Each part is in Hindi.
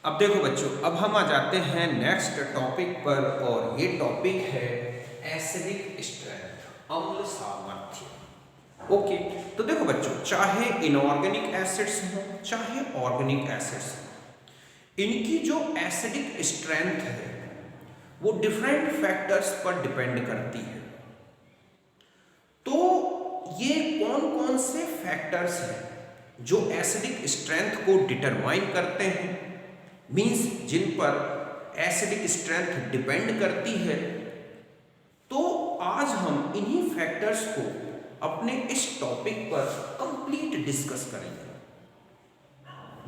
अब देखो बच्चों, अब हम आ जाते हैं नेक्स्ट टॉपिक पर और ये टॉपिक है एसिडिक स्ट्रेंथ, अम्ल सामर्थ्य। ओके, तो देखो बच्चों, चाहे इनऑर्गेनिक एसिड्स हों चाहे ऑर्गेनिक एसिड्स हों, इनकी जो एसिडिक स्ट्रेंथ है वो डिफरेंट फैक्टर्स पर डिपेंड करती है। तो ये कौन कौन से फैक्टर्स हैं जो एसिडिक स्ट्रेंथ को डिटरमाइन करते हैं, मींस जिन पर एसिडिक स्ट्रेंथ डिपेंड करती है। तो आज हम इन्हीं फैक्टर्स को अपने इस टॉपिक पर कंप्लीट डिस्कस करेंगे,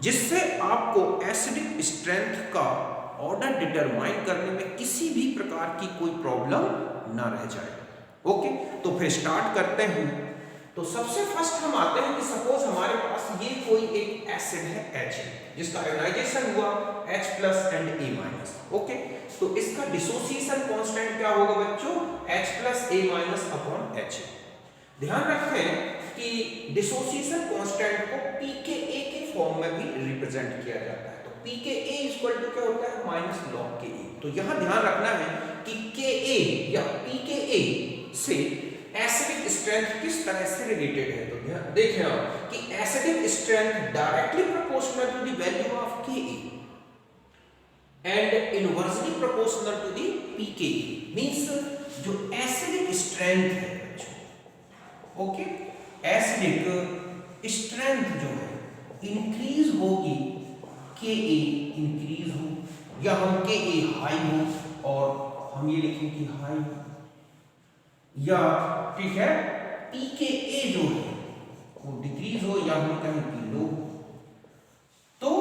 जिससे आपको एसिडिक स्ट्रेंथ का ऑर्डर डिटरमाइन करने में किसी भी प्रकार की कोई प्रॉब्लम ना रह जाए। ओके, तो फिर स्टार्ट करते हैं। तो सबसे फर्स्ट हम आते हैं कि सपोज हमारे पास ये कोई एक एसिड है H, जिसका आयोनाइजेशन हुआ H+ एंड A-। ओके, तो इसका डिसोसिएशन कांस्टेंट क्या होगा बच्चों? H+ A-H। ध्यान रखें कि डिसोसिएशन कांस्टेंट को pKa के फॉर्म में भी रिप्रेजेंट किया जाता है। तो pKa इक्वल टू क्या होता है? -log Ka। तो यहां ध्यान रखना है कि Ka या pKa से एसिडिक स्ट्रेंथ किस तरह से रिलेटेड है। तो ध्यान देखें आप कि acidic strength directly proportional to the value of Ka and inversely proportional to the pKa। Means जो एसिडिक स्ट्रेंथ है बच्चों, ओके, एसिडिक स्ट्रेंथ जो है इंक्रीज होगी, Ka इंक्रीज हो या हम Ka हाई हो और हम ये लिखें कि हाई हो, या ठीक है pKa जो है वो डिक्रीज हो या हम कहें कि लो। तो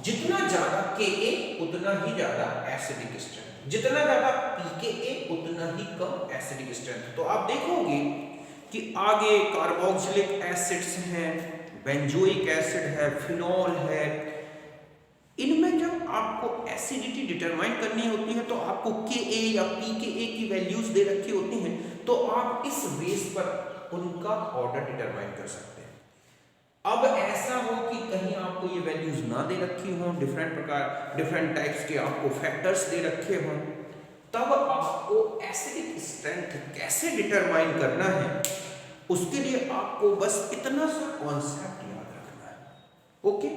जितना ज्यादा Ka उतना ही ज्यादा एसिडिक स्ट्रेंथ, जितना ज्यादा pKa उतना ही कम एसिडिक स्ट्रेंथ। तो आप देखोगे कि आगे कार्बोक्सिलिक एसिड्स हैं, बेंजोइक एसिड है, फिनॉल है, इनमें जब आपको एसिडिटी डिटरमाइन करनी होती है तो आपको Ka या pKa की वैल्यूज दे रखी होती हैं, तो आप इस बेस पर उनका ऑर्डर डिटरमाइन कर सकते हैं। अब ऐसा हो कि कहीं आपको ये वैल्यूज ना दे रखी हो, डिफरेंट टाइप्स के आपको फैक्टर्स दे रखे हों, तब आपको एसिडिक स्ट्रेंथ कैसे डिटरमाइन करना है, उसके लिए आपको बस इतना सा कॉन्सेप्ट याद रखना है। ओके,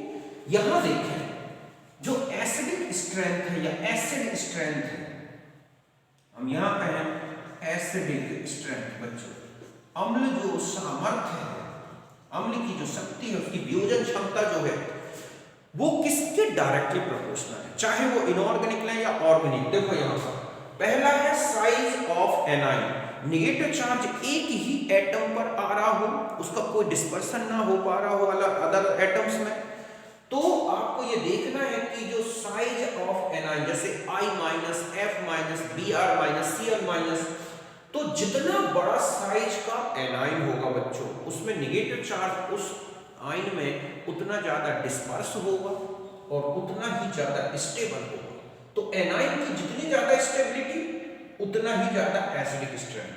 यहां देखें, जो एसिडिक स्ट्रेंथ है या एसिड स्ट्रेंथ है, हम यहां कहें एसिडिक स्ट्रेंथ बच्चों, अम्ल जो सामर्थ्य है, अम्ल की जो शक्ति है, उसकी वियोजन क्षमता जो है वो किसके डायरेक्टली प्रोपोर्शनल है, चाहे वो इनऑर्गेनिक लें या ऑर्गेनिक। देखो यहां पर पहला है size of A9, negative charge एक ही एटम पर आ रहा हो, उसका कोई डिस्पर्सन ना हो पा रहा हो अदर एटम्स में, तो आपको ये देखना है कि जो साइज ऑफ एनाइन, जैसे I-, F-, Br-, Cl-, तो जितना बड़ा साइज का एनाइन होगा बच्चों, उसमें नेगेटिव चार्ज उस आयन में उतना ज्यादा डिस्पर्स होगा और उतना ही ज्यादा स्टेबल होगा। तो एनाइन की जितनी ज्यादा स्टेबिलिटी उतना ही ज्यादा एसिडिक स्ट्रेंथ।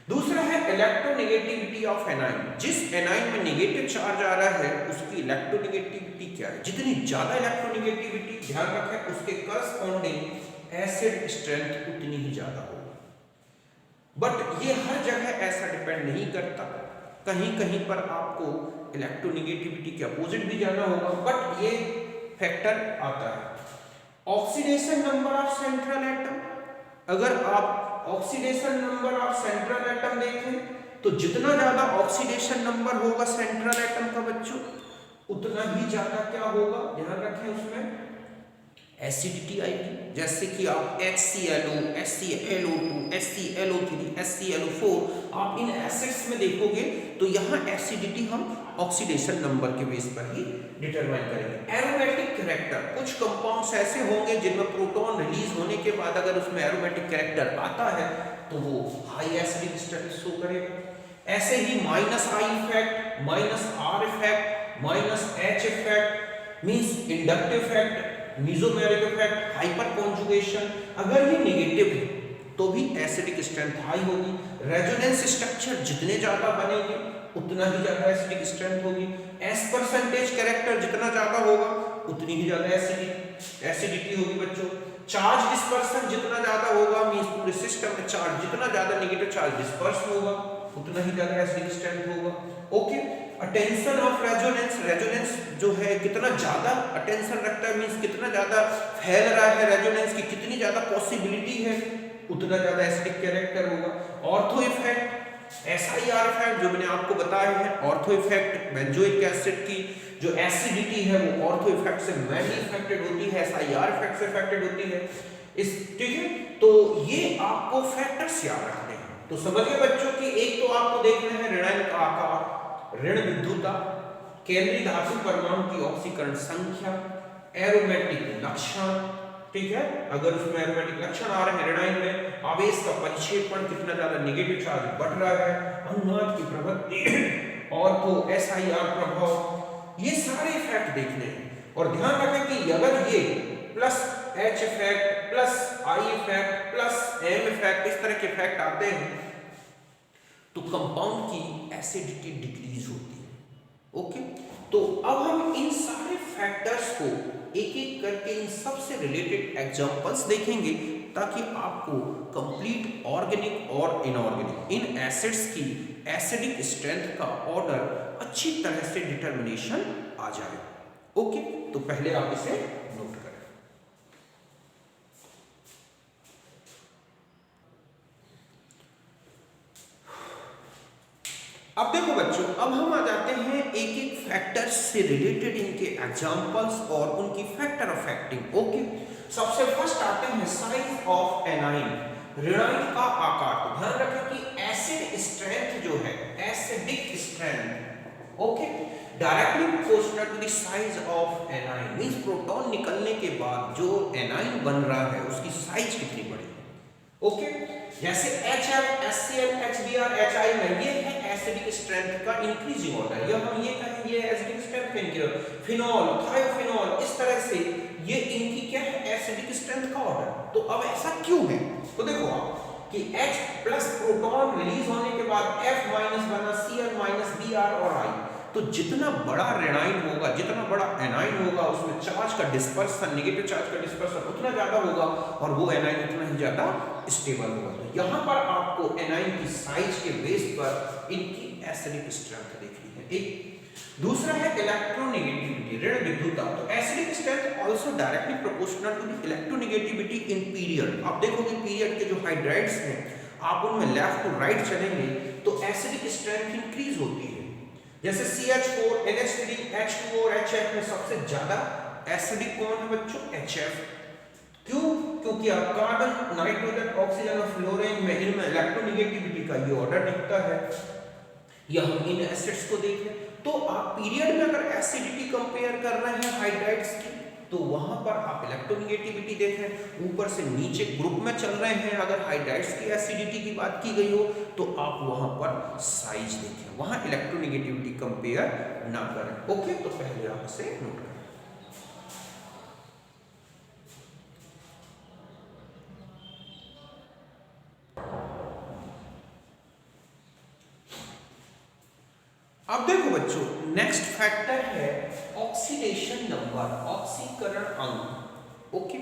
दूसरा है इलेक्ट्रोनेगेटिविटी ऑफ एनाइन, जिस एनाइन में नेगेटिव चार्ज आ रहा है उसकी इलेक्ट्रोनेगेटिविटी क्या है, जितनी ज्यादा इलेक्ट्रोनेगेटिविटी, ध्यान रखें, उसके करस्पॉन्डिंग एसिड स्ट्रेंथ उतनी ही ज्यादा होगी। बट ये हर जगह ऐसा डिपेंड नहीं करता, कहीं कहीं पर आपको इलेक्ट्रोनेगेटिविटी के अपोजिट भी जाना होगा, बट ये फैक्टर आता है। Oxidation number of central atom, अगर आप oxidation number of central atom देखें तो जितना ज्यादा ऑक्सीडेशन नंबर होगा सेंट्रल एटम का बच्चों, उतना ही ज्यादा क्या होगा, ध्यान रखें, उसमें एसिडिटी आएगी। जैसे कि आप HClO, HClO2, HClO3, HClO4, आप इन एसिड्स में देखोगे तो यहाँ एसिडिटी हम ऑक्सीडेशन नंबर के बेस पर ही डिटरमाइन करेंगे। एरोमेटिक कैरेक्टर, कुछ कंपाउंड्स ऐसे होंगे जिनमें प्रोटॉन रिलीज होने के बाद अगर उसमें एरोमेटिक कैरेक्टर आता है तो वो हाई एसिडिक स्टेटस शो करेगा। ऐसे ही -I effect, -R effect, -H effect means inductive effect, mesomeric effect, hyperconjugation, अगर ये नेगेटिव है तो भी एसिडिक स्ट्रेंथ हाई होगी। रेजोनेंस स्ट्रक्चर जितने ज्यादा बनेंगे उतना ही ज्यादा एसिडिक स्ट्रेंथ होगी। एस परसेंटेज कैरेक्टर जितना ज्यादा होगा उतनी ही ज्यादा एसिडिटी होगी बच्चों। चार्ज डिस्पर्सन जितना ज्यादा होगा, मींस पूरे सिस्टम में चार्ज जितना ज्यादा नेगेटिव चार्ज डिस्पर्स होगा उतना ही ज्यादा एसिडिक स्ट्रेंथ होगा। Okay, attention of resonance, resonance जो है कितना ज्यादा अटेंशन रखता है, मींस कितना ज्यादा फैल रहा है रेजोनेंस की, कितनी ज्यादा पॉसिबिलिटी है, उतना ज्यादा एसिडिक कैरेक्टर होगा। ऑर्थो इफेक्ट, SIR इफेक्ट जो मैंने आपको बताया है, ऑर्थो इफेक्ट बेंजोइक एसिड की जो एसिडिटी है वो ऑर्थो इफेक्ट से मेनली इफेक्टेड होती है, SIR इफेक्ट से इफेक्टेड होती है इस, ठीक है। तो ये आपको फैक्टर्स याद रखने हैं। तो समझिए बच्चों कि एक तो आपको देखना है ऋणायन का आकार, ऋण विद्युता, केंद्रीय धातु परमाणु की ऑक्सीकरण संख्या, एरोमेटिक लक्षण, ठीक है, अगर उसमें एरोमेटिक लक्षण आ रहे हैं ऋणायन में, आवेश का परिक्षेपण, कितना ज्यादा नेगेटिव चार्ज बढ़ रहा है, अनुनाद की प्रवृत्ति, ऑर्थो SIR प्रभाव, ये सारे इफेक्ट देखने हैं। और ध्यान रखें कि अगर ये plus H effect plus I effect plus M effect इस तरह के इफेक्ट आते हैं तो कंपाउंड की एसिडिटी डिक्रीज होती है। ओके, तो अब हम इन सारे फैक्टर्स को एक एक करके इन सबसे रिलेटेड एग्जांपल्स देखेंगे ताकि आपको कंप्लीट ऑर्गेनिक और इनऑर्गेनिक इन एसिड्स की एसिडिक स्ट्रेंथ का ऑर्डर अच्छी तरह से डिटर्मिनेशन आ जाए। ओके, तो पहले आप इसे नोट करें। अब देखो बच्चों, अब हम आ जाते हैं एक एक फैक्टर्स से रिलेटेड इनके एग्जांपल्स और उनकी फैक्टर अफेक्टिंग। ओके, सबसे फर्स्ट आते हैं साइज ऑफ एनाइन, ऋणायन का आकार। तो ध्यान रखें कि एसिड स्ट्रेंथ जो है, acidic strength, okay, directly proportional to the size of anion, means proton निकलने के बाद जो एनाइन बन रहा है उसकी साइज कितनी बड़ी है। ओके, जैसे HF, HCl, HBr, HI में ये है एसिडिक स्ट्रेंथ का इंक्रीजिंग ऑर्डर, या हम ये कहें ये एसिडिक स्ट्रेंथ का इंक्रीज, फिनॉल, थायोफिनॉल, इस तरह से ये इनकी क्या है एसिडिक स्ट्रेंथ का ऑर्डर। तो अब ऐसा क्यों है? तो देखो आप कि H प्लस प्रोटॉन रिलीज होने के बाद F माइनस बना Cl माइनस Br और I, तो जितना बड़ा ऋणायन होगा, जितना बड़ा एनाइन होगा, उसमें चार्ज का डिस्पर्सन, नेगेटिव चार्ज का डिस्पर्सन उतना ज्यादा होगा और वो एनाइन उतना ही ज्यादा स्टेबल होगा। तो यहाँ पर आपको एनाइन की साइज के बेस पर इनकी एसिडिक स्ट्रेंथ देखनी है। एक दूसरा है इलेक्ट्रोनेगेटिविटी, ऋण विद्युता। तो acidic strength also directly proportional to the electronegativity in period. आप देखोगे पीरियड के जो हाइड्राइड्स हैं, आप उनमें लेफ्ट टू राइट चलेंगे तो एसिडिक स्ट्रेंथ इंक्रीज होती है। जैसे CH4, NH3, H2O और HF में सबसे ज्यादा एसिडिक कौन है बच्चों? HF। क्यों? क्योंकि आप कार्बन, नाइट्रोजन, ऑक्सीजन और फ्लोरीन में इनमें इलेक्ट्रोनेगेटिविटी का ये ऑर्डर दिखता है। या हम इन एसिड्स को देखें तो आप पीरियड में अगर एसिडिटी कंपेयर कर रहे हैं हाइड्राइड्स की तो वहां पर आप इलेक्ट्रोनेगेटिविटी देखें, ऊपर से नीचे ग्रुप में चल रहे हैं अगर हाइड्राइड्स की एसिडिटी की बात की गई हो तो आप वहां पर साइज देखें, वहां इलेक्ट्रोनेगेटिविटी कंपेयर ना करें। ओके, तो पहले आप इसे नोट करें। अब देखो बच्चों, नेक्स्ट फैक्टर है ऑक्सीडेशन नंबर, ऑक्सीकरण अंक। ओके,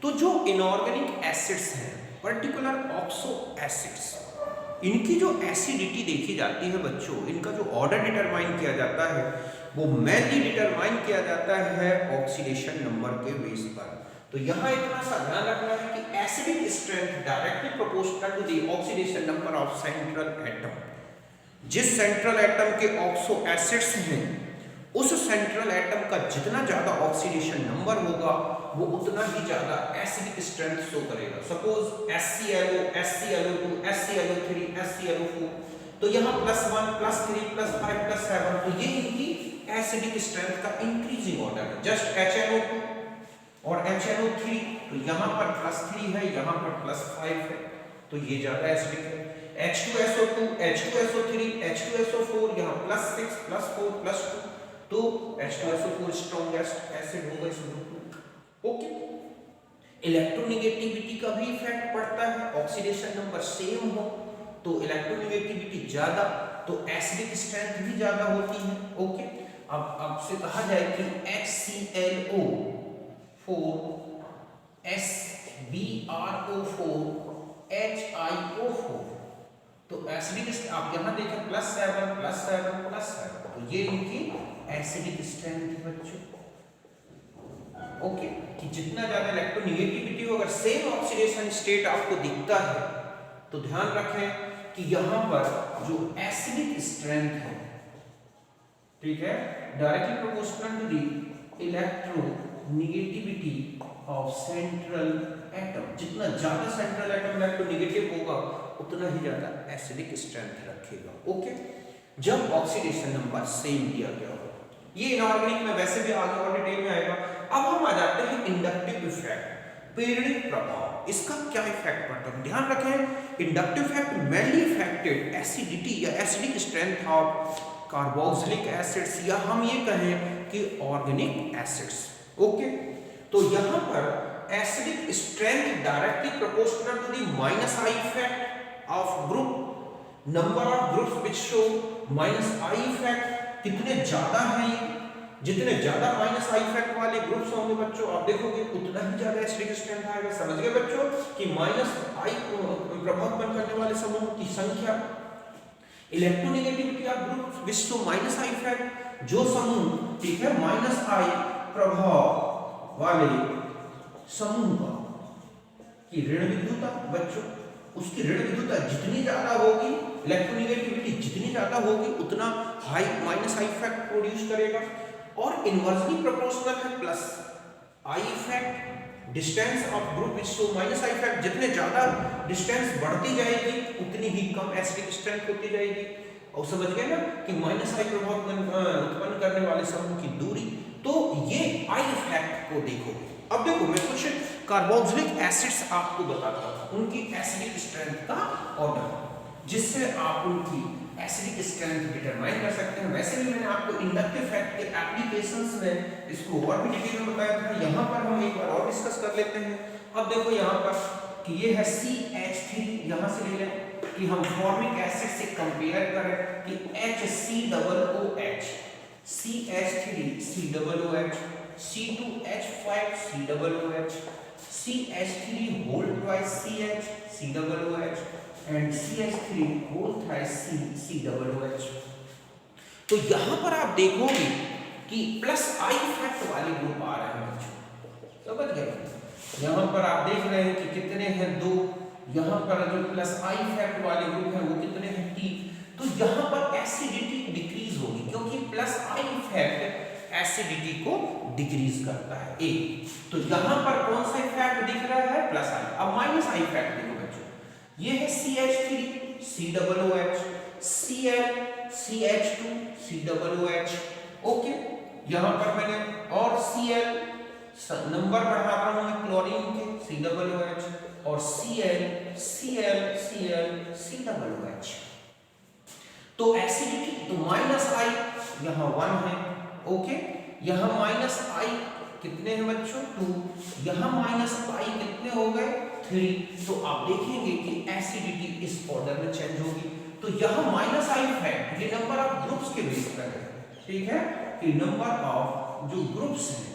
तो जो इनऑर्गेनिक एसिड्स हैं, पर्टिकुलर ऑक्सो एसिड्स, इनकी जो एसिडिटी देखी जाती है बच्चों, इनका जो ऑर्डर डिटरमाइन किया जाता है वो मेनली डिटरमाइन किया जाता है ऑक्सीडेशन नंबर के बेस पर। तो यहाँ इतना सा ध्यान रखना है कि acidic strength directly proportional to the oxidation number of central atom. जिस सेंट्रल एटम के ऑक्सो एसिड्स हैं उस सेंट्रल एटम का जितना ज्यादा ऑक्सीडेशन नंबर होगा वो उतना ही ज्यादा एसिडिक स्ट्रेंथ शो करेगा। Suppose HClO, HClO2, HClO3, HClO4, तो यहाँ +1, +3, +5, +7, तो ये इनकी एसिडिक स्ट्रेंथ का इंक्रीजिंग ऑर्डर है। जस्ट HNO2 और HNO3, तो यहाँ पर +3 है, यहाँ पर +5 है, तो ये ज्यादा एसिडिक है। H2SO2, H2SO3, H2SO4, यहाँ +6, +4, +2, तो H2SO4 स्ट्रॉन्गेस्ट एसिड होगा इस ग्रुप में। ओके, इलेक्ट्रोनेगेटिविटी का भी इफेक्ट पड़ता है, ऑक्सीडेशन नंबर सेम हो तो इलेक्ट्रोनेगेटिविटी ज्यादा, तो एसिडिक स्ट्रेंथ भी ज्यादा होती है। ओके, अब आपसे कहा जाए कि HClO 4 SbRO4 HiO4, तो एसिडिक आप यहां देखें +7 +7 +7, तो ये इनकी एसिडिक स्ट्रेंथ है बच्चों। ओके, कि जितना ज्यादा इलेक्ट्रोनेगेटिविटी हो, अगर सेम ऑक्सीडेशन स्टेट आपको दिखता है तो ध्यान रखें कि यहां पर जो एसिडिक स्ट्रेंथ है, ठीक है, directly proportional to the electronegativity of central atom. जितना ज्यादा सेंट्रल एटम इलेक्ट्रोनेगेटिव होगा उतना ही ज्यादा एसिडिक स्ट्रेंथ रखेगा। ओके, जब ऑक्सीडेशन नंबर सेम दिया गया हो। ये इनऑर्गेनिक में वैसे भी आगे और डिटेल में आएगा। अब हम आ जाते हैं इंडक्टिव इफेक्ट, प्रेरणिक प्रभाव। इसका क्या इफेक्ट पड़ता है, ध्यान रखें। Inductive effect mainly effected acidity या acidic strength of carboxylic acids, या हम ये कहें कि ऑर्गेनिक एसिड्स। ओके, तो यहां पर acidic strength directly proportional to the -I effect of group, number of groups which show -I effect. कितने ज्यादा हैं ये, जितने ज्यादा -I इफेक्ट वाले ग्रुप्स होंगे बच्चों, आप देखोगे उतना ही ज्यादा एसिडिक स्ट्रेंथ आएगा। समझ गए बच्चों कि -I प्रभाव उत्पन्न करने वाले समूहों की संख्या। Electronegativity of groups which show -I effect, जो समूह, ठीक है, -I प्रभाव वाले समूह का की ऋण विद्युता बच्चों, उसकी ऋण विद्युता जितनी ज्यादा होगी, इलेक्ट्रोनेगेटिविटी जितनी ज्यादा होगी, उतना हाई -I इफेक्ट प्रोड्यूस करेगा। और इनवर्सली प्रोपोर्शनल है +I effect, distance of group which show -I effect. जितने ज्यादा डिस्टेंस बढ़ती जाएगी उतनी ही कम एसिडिक स्ट्रेंथ होती जाएगी। और समझ गए ना कि -I प्रभाव उत्पन्न करने वाले समूह की दूरी। तो ये I इफेक्ट को देखोगे। अब देखो मैं कुछ कार्बोक्सिलिक एसिड्स आपको बताता हूं, उनकी एसिडिक स्ट्रेंथ का ऑर्डर, जिससे आप उनकी एसिडिक स्ट्रेंथ डिटरमाइन कर सकते हैं। वैसे भी मैंने आपको इंडक्टिव इफेक्ट के एप्लीकेशंस में इसको और भी डिटेल में बताया था। यहाँ पर हम एक बार और डिस्कस कर लेते हैं। अब देखो यहाँ पर कि ये है CH3, यहाँ से ले लें कि हम फॉर्मिक एसिड से कंपेयर करें कि HCOOH, CH3 COOH, C2H5 COOH, CH3 whole twice CH COOH and CH3 whole thrice COOH। तो यहां पर आप देखोगे कि +I इफेक्ट वाले ग्रुप आ रहे हैं बच्चों, समझ गए। यहां पर आप देख रहे हैं कि कितने हैं, 2। यहां पर जो +I इफेक्ट वाले ग्रुप हैं वो कितने हैं, 3। तो यहां पर एसिडिटी डिक्रीज होगी, क्योंकि +I इफेक्ट एसिडिटी को डिक्रीज करता है। एक तो यहां पर कौन सा इफेक्ट दिख रहा है, +I। अब -I इफेक्ट देखो बच्चों, ये है CH3 COOH, Cl CH2 COOH। Okay, यहां पर मैंने और Cl नंबर बढ़ा रहा हूं क्लोरीन के COOH, और Cl COOH। तो एसिडिटी तो -I यहां 1 है। ओके, यहां -I कितने हैं बच्चों, 2। यहां -I कितने हो गए, 3। तो आप देखेंगे कि एसिडिटी इस ऑर्डर में चेंज होगी। तो यहां -I इफेक्ट ये नंबर ऑफ ग्रुप्स के बेस पर है, ठीक है, कि नंबर ऑफ जो ग्रुप्स हैं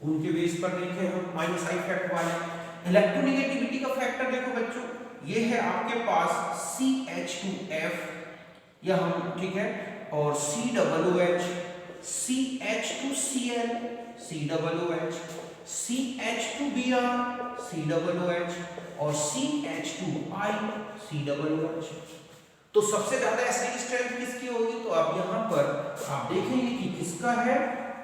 उनके बेस पर देखें हम -I इफेक्ट वाले। इलेक्ट्रोनेगेटिविटी का फैक्टर देखो बच्चों, ये है आपके पास CH2F, या हम, ठीक है, और COOH, CH2Cl COOH, CH2Br COOH और CH2I COOH। तो सबसे ज्यादा एसिडिक स्ट्रेंथ किसकी होगी, तो आप यहां पर आप देखेंगे कि किसका है,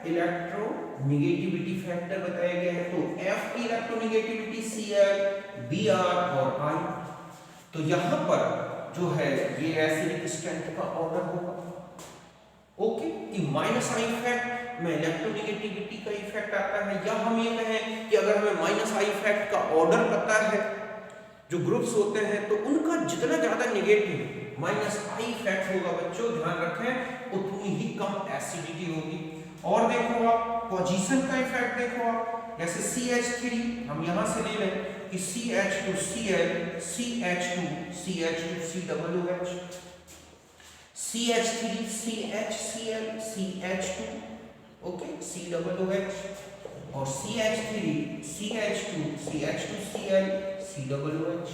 इलेक्ट्रोनेगेटिविटी फैक्टर बताया गया है। तो F की इलेक्ट्रोनेगेटिविटी Cl, Br और I। तो यहां पर जो है ये एसिडिक स्ट्रेंथ का ऑर्डर होगा। ओके, कि -I इफेक्ट में इलेक्ट्रोनेगेटिविटी का इफेक्ट आता है, या हम ये कहें कि अगर हमें -I इफेक्ट का ऑर्डर पता है, जो ग्रुप्स होते हैं, तो उनका जितना ज्यादा नेगेटिव -I इफेक्ट होगा बच्चों, ध्यान रखें, उतनी ही कम एसिडिटी होगी। और देखो आप पोजीशन का इफेक्ट देखो आप, जैसे CH3 हम यहां से ले लें कि CH2Cl CH2 COOH, CH3 CHCl CH2, okay, COOH, और CH3 CH2 CH2Cl COOH।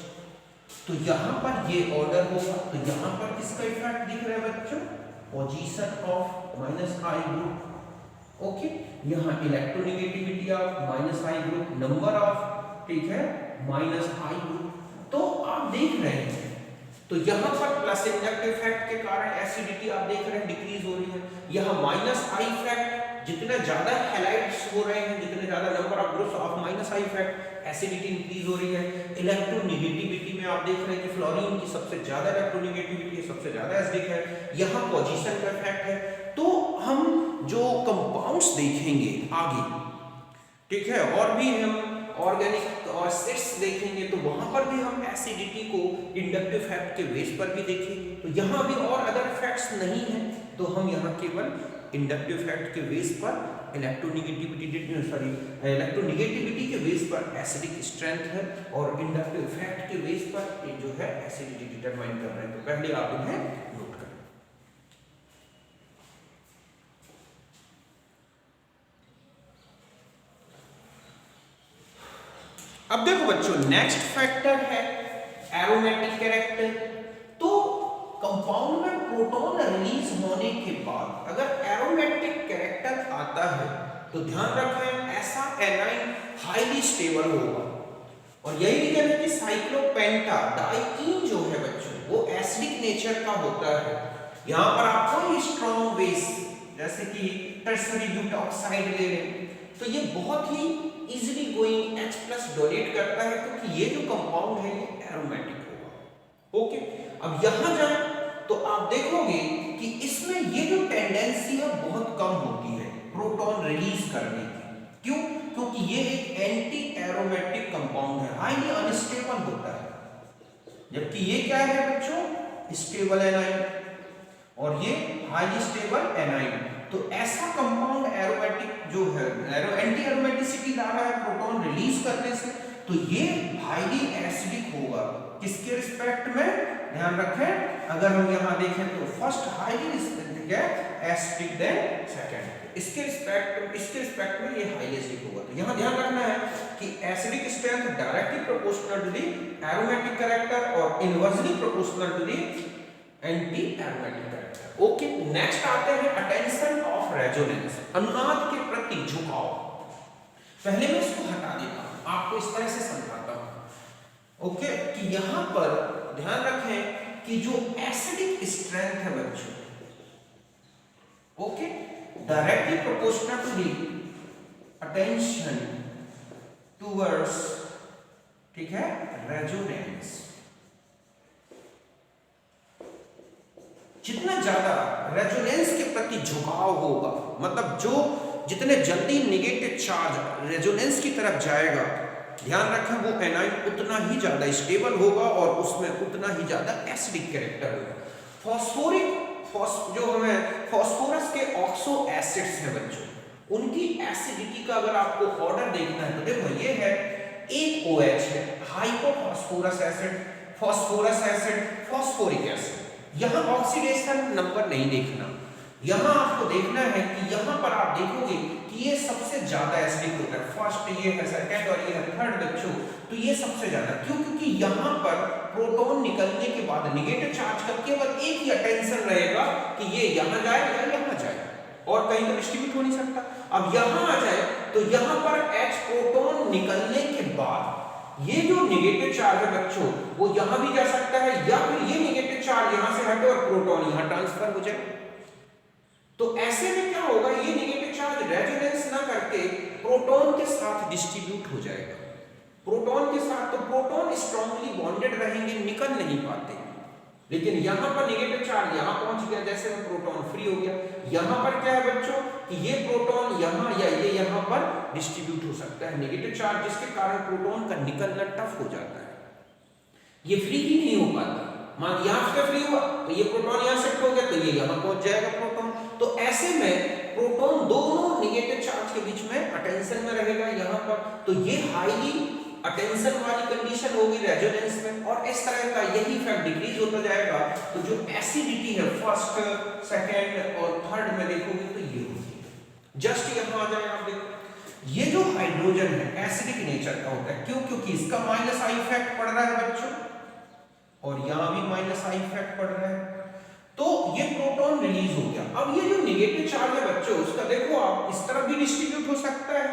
तो यहां पर ये ऑर्डर होगा, तो यहां पर किसका इफेक्ट दिख रहा है बच्चों? Position of -I group, okay. यहाँ electronegativity of -I group, number of, ठीक है, -I ग्रुप। तो आप देख रहे हैं, तो यहाँ पर प्लस इंडक्टिव इफेक्ट के कारण एसिडिटी आप देख रहे हैं डिक्रीज हो रही है। यहाँ -I इफेक्ट, जितना ज्यादा हैलाइड्स हो रहे हैं, जितने ज्यादा number of groups of -I effect, acidity increase हो रही है। इलेक्ट्रोनेगेटिविटी में आप देख रहे हैं कि फ्लोरीन की सबसे ज्यादा इलेक्ट्रोनेगेटिविटी है, सबसे ज्यादा एसिडिक है। यहाँ पोजीशन का इफेक्ट है। तो हम जो कंपाउंड्स देखेंगे आगे, ठीक है, और भी हम ऑर्गेनिक और एसिड्स देखेंगे, तो वहां पर भी हम एसिडिटी को इंडक्टिव इफेक्ट के बेस पर भी देखेंगे। तो यहाँ भी और अदर इफेक्ट्स नहीं है, तो हम यहाँ केवल इंडक्टिव इफेक्ट के बेस पर इलेक्ट्रोनेगेटिविटी के बेस पर एसिडिक स्ट्रेंथ है, और इंडक्टिव इफेक्ट के बेस पर ये जो है एसिडिटी डिटरमाइन कर रहे हैं। तो पहले आप इन्हें नोट करें। अब देखो बच्चों, नेक्स्ट फैक्टर है एरोमेटिक कैरेक्टर। तो कंपाउंड में प्रोटॉन रिलीज होने के बाद अगर एरोमेटिक कैरेक्टर आता है, तो ध्यान रखें ऐसा एनाइन हाईली स्टेबल होगा। और यही रीजन है कि साइक्लोपेंटा डाइईन जो है बच्चों, वो एसिडिक नेचर का होता है। यहां पर आप कोई स्ट्रॉन्ग बेस जैसे कि टर्सरी ब्यूटॉक्साइड ले लें, तो ये बहुत ही इजीली गोइंग H+ डोनेट करता है, क्योंकि ये जो कंपाउंड है ये एरोमेटिक होगा, ओके। अब यहां जाए तो आप देखोगे कि इसमें ये जो टेंडेंसी है बहुत कम होती है प्रोटॉन रिलीज करने की। क्यों? क्योंकि ये एक एंटी एरोमेटिक कंपाउंड है, हाईली अनस्टेबल होता है। जबकि ये क्या है बच्चों? स्टेबल एनाइन, और ये हाईली स्टेबल एनाइन। तो ऐसा कंपाउंड एरोमेटिक जो है, एंटी एरोमेटिसिटी ला रहा है प्रोटॉन रिलीज करने से, तो ये हाईली एसिडिक होगा। किसके रिस्पेक्ट में? ध्यान रखें, अगर हम यहां देखें तो first highly acidic then second, इसके रिस्पेक्ट में ये हाईली एसिडिक होगा। तो यहां ध्यान रखना है कि acidic strength directly proportional to the aromatic character और inversely proportional to the anti aromatic character, okay. Next आते हैं अटेंशन ऑफ रेजोनेंस, अनुनाद के प्रति झुकाव। पहले मैं इसको हटा देता हूं, आपको इस तरह से समझाता हूं, ओके, कि यहां पर ध्यान रखें कि जो एसिडिक स्ट्रेंथ है बच्चों, okay, directly proportional to the attention towards, ठीक है, रेजोनेंस। जितना ज्यादा रेजोनेंस के प्रति झुकाव होगा, मतलब जो जितने जल्दी नेगेटिव चार्ज रेजोनेंस की तरफ जाएगा, ध्यान रखें वो एनाइन उतना ही ज्यादा स्टेबल होगा और उसमें उतना ही ज्यादा एसिडिक कैरेक्टर होगा। जो हमें फास्फोरस के ऑक्सो एसिड्स हैं बच्चों, उनकी एसिडिटी का अगर आपको ऑर्डर देखना है तो देखो ये है, एक OH है, hypophosphorous acid, phosphorus acid, phosphoric acid. यहां ऑक्सीडेशन नंबर नहीं देखना, यहां आपको देखना है कि यहां पर आप देखोगे कि ये सबसे ज्यादा एसिडिक होता है। फर्स्ट ये है, सेकंड और ये है थर्ड बच्चों, तो ये सबसे ज्यादा। क्यों? क्योंकि यहां पर प्रोटॉन निकलने के बाद नेगेटिव चार्ज का केवल एक ही अटेंशन रहेगा कि ये यहां जाए या यहां जाए, और कहीं तो डिस्ट्रीब्यूट हो नहीं सकता। अब यहां आ जाए तो यहां पर H प्रोटॉन निकलने के बाद ये जो नेगेटिव चार्ज है बच्चों, वो यहां भी जा सकता है, या फिर ये नेगेटिव चार्ज यहां से हटे और प्रोटॉन यहां ट्रांसफर हो जाए। तो ऐसे में क्या होगा, ये नेगेटिव चार्ज रेजोनेंस ना करके प्रोटॉन के साथ डिस्ट्रीब्यूट हो जाएगा, प्रोटॉन के साथ। तो प्रोटॉन स्ट्रांगली बॉन्डेड रहेंगे, निकल नहीं पाते। लेकिन यहां पर नेगेटिव चार्ज यहां पहुंच गया, जैसे में प्रोटॉन फ्री हो गया। यहां पर क्या है बच्चों कि ये प्रोटॉन यहां या ये यहां पर डिस्ट्रीब्यूट हो सकता है नेगेटिव चार्ज, जिसके कारण प्रोटॉन का निकलना टफ हो जाता है, ये फ्री ही नहीं हो पाता। मान यहां से फ्री हुआ तो ये प्रोटॉन यहां शिफ्ट हो गया, तो ये यहां पहुंच जाएगा प्रोटॉन। तो ऐसे में प्रोटॉन दोनों नेगेटिव चार्ज के बीच में अटेंशन में रहेगा यहां पर, तो ये हाईली अटेंशन वाली कंडीशन होगी रेजोनेंस में, और इस तरह का यही इफेक्ट डिक्रीज होता जाएगा। तो जो एसिडिटी है फर्स्ट, सेकंड और थर्ड में देखोगे तो ये होगी। जस्ट यहां आ जाए आप देखो, ये जो हाइड्रोजन है एसिडिक नेचर का होता है, क्यों? क्योंकि इसका माइनस आई इफेक्ट पड़ रहा है बच्चों, और यहां भी माइनस आई इफेक्ट पड़ रहा है, तो ये प्रोटॉन रिलीज हो गया। अब ये जो नेगेटिव चार्ज है बच्चों, उसका देखो आप इस तरफ भी डिस्ट्रीब्यूट हो सकता है,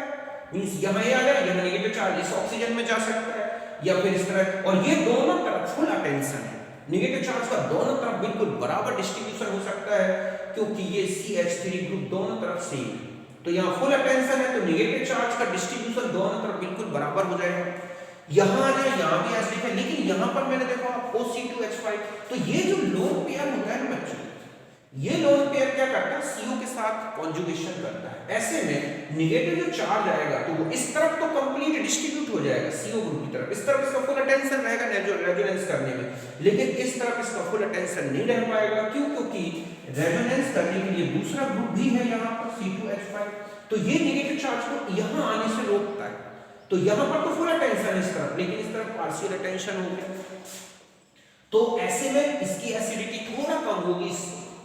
मींस यहां आ जाए, यहां नेगेटिव चार्ज इस ऑक्सीजन में जा सकता है, या फिर इस तरह, और ये दोनों तरफ फुल अटेंशन है। नेगेटिव चार्ज का दोनों तरफ बिल्कुल बराबर डिस्ट्रीब्यूशन हो सकता है, क्योंकि ये CH3 ग्रुप दोनों तरफ सेम है। तो यहाँ फुल अटेंशन है, तो नेगेटिव चार्ज का डिस्ट्रीब्यूशन दोनों तरफ बिल्कुल बराबर हो जाएगा। यहाँ आ जाए, यहाँ भी एसिडिक है, लेकिन यहाँ पर मैंने देखा OC2H5, तो ये जो लोन पेयर होता है ना बच्चों, ये लोन पेयर क्या करता है, CO के साथ कॉन्जुगेशन करता है। ऐसे में नेगेटिव जो चार्ज आएगा तो वो इस तरफ तो कंप्लीट डिस्ट्रीब्यूट हो जाएगा CO ग्रुप की तरफ, इस तरफ इसका फुल अटेंशन रहेगा रेजोनेंस करने में, लेकिन इस तरफ इसका फुल अटेंशन नहीं रह पाएगा। क्यों? क्योंकि रेजोनेंस करने के लिए दूसरा ग्रुप भी है यहाँ पर C2H5, तो ये नेगेटिव चार्ज को यहाँ आने से रोकता है। तो यहाँ पर तो फुल अटेंशन इस तरफ, लेकिन इस तरफ पार्शियल अटेंशन हो गया, तो ऐसे में इसकी एसिडिटी थोड़ा कम होगी।